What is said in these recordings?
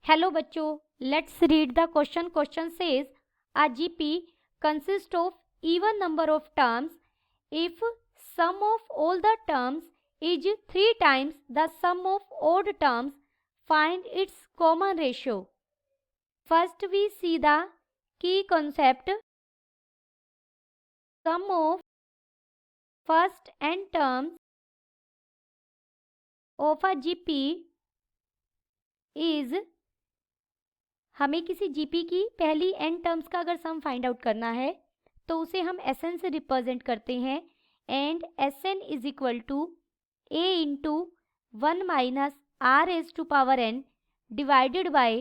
Hello बच्चों, let's read the question. Question says a GP consists of even number of terms if sum of all the terms is 3 times the sum of odd terms. Find its common ratio. First we see the key concept. Sum of first n terms of a GP is, हमें किसी GP की पहली N terms का अगर sum find out करना है तो उसे हम एस एन से रिप्रेजेंट करते हैं and S N is equal to a into 1 minus r raise to power n divided by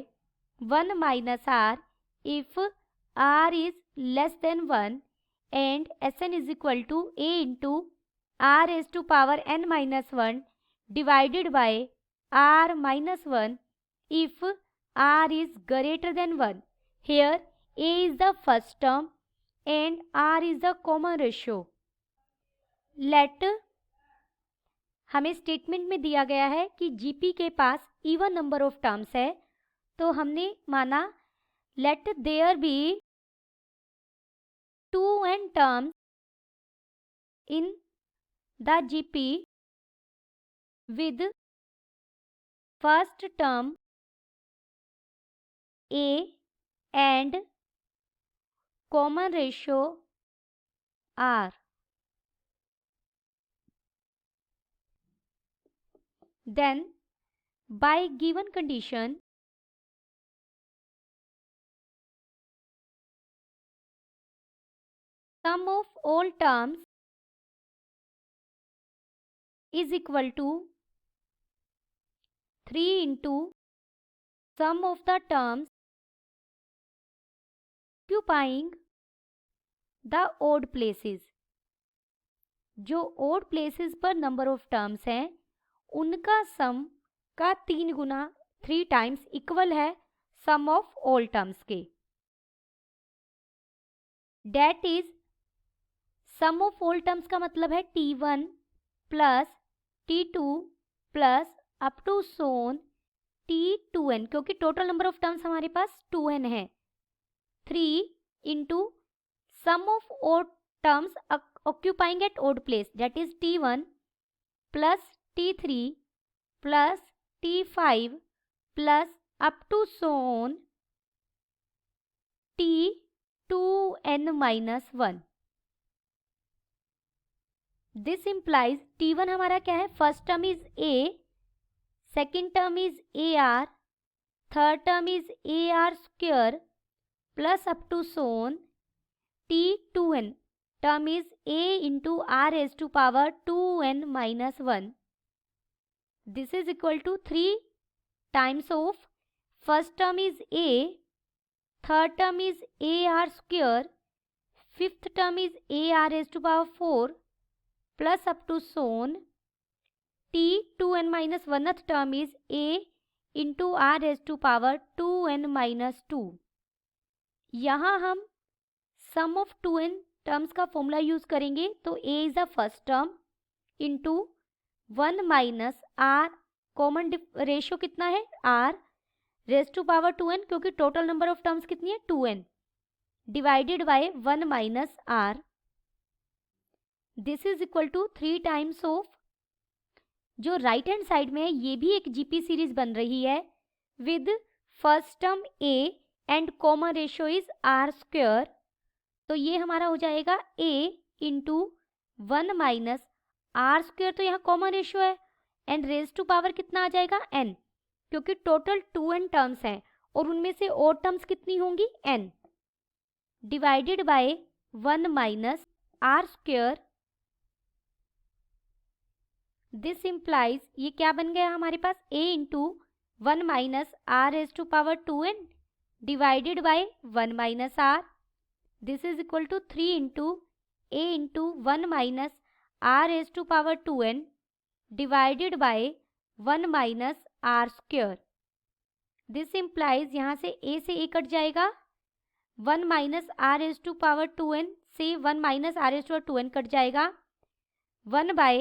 1 minus r if r is less than 1 and S N is equal to a into r raise to power n minus 1 divided by r minus 1 if r is greater than 1. Here a is the first term and r is the common ratio. Let, हमें statement में दिया गया है कि GP के पास even number of terms है, तो हमने माना let there be 2n terms in the GP with first term a and common ratio r. Then by given condition sum of all terms is equal to 3 into sum of the terms occupying the odd places. जो odd places पर number of terms हैं उनका sum का 3 गुना 3 times equal है sum of all terms के. That is sum of all terms का मतलब है T1 plus T2 plus up to so on T2n, क्योंकि टोटल नंबर ऑफ टर्म्स हमारे पास 2n है. 3 into sum of odd terms occupying at odd place, that is T1 plus T3 plus T5 plus up to so on T2n minus 1. This implies T1 हमारा क्या है, first term is A, second term is AR, third term is AR square plus up to so on T2n term is a into r raised to power 2n minus 1. This is equal to 3 times of first term is a, third term is AR square, fifth term is AR raised to power 4 plus up to so on T2n minus 1th term is a into r raised to power 2n minus 2. यहाँ हम sum of 2n terms का formula use करेंगे, तो a is the first term into 1 minus r, common ratio कितना है r raise to power 2n, क्योंकि total number of terms कितनी है 2n, divided by 1 minus r. This is equal to 3 times of, जो right hand side में है ये भी एक जीपी सीरीज बन रही है with first term a and common ratio is r square, तो ये हमारा हो जाएगा a into 1 minus r square, तो यहाँ कॉमन रेशियो है एंड रेज टू पावर कितना आ जाएगा n, क्योंकि टोटल 2n टर्म्स हैं और उनमें से ओड टर्म्स कितनी होंगी n, divided by 1 minus r square. This implies ये क्या बन गया हमारे पास a into 1 minus r raise to power 2n divided by 1 minus r. This is equal to 3 into a into 1 minus r raised to power 2n divided by 1 minus r square. This implies यहाँ से a से a cut जाएगा, 1 minus r raised to power 2n से 1 minus r raised to power 2n cut जाएगा, 1 by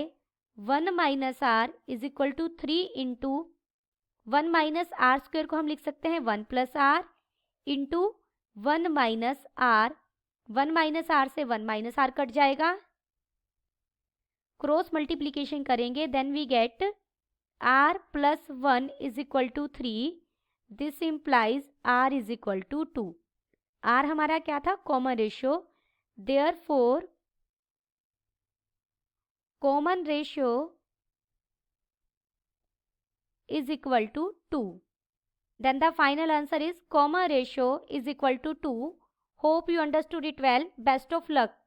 1 minus r is equal to 3 into 1 minus r square को हम लिख सकते हैं 1 plus r into 1 minus r, 1 minus r से 1 minus r cut जाएगा, cross multiplication करेंगे, then we get r plus 1 is equal to 3, this implies r is equal to 2। r हमारा क्या था? Common ratio, therefore common ratio is equal to 2. Then the final answer is common ratio is equal to 2. Hope you understood it well. Best of luck.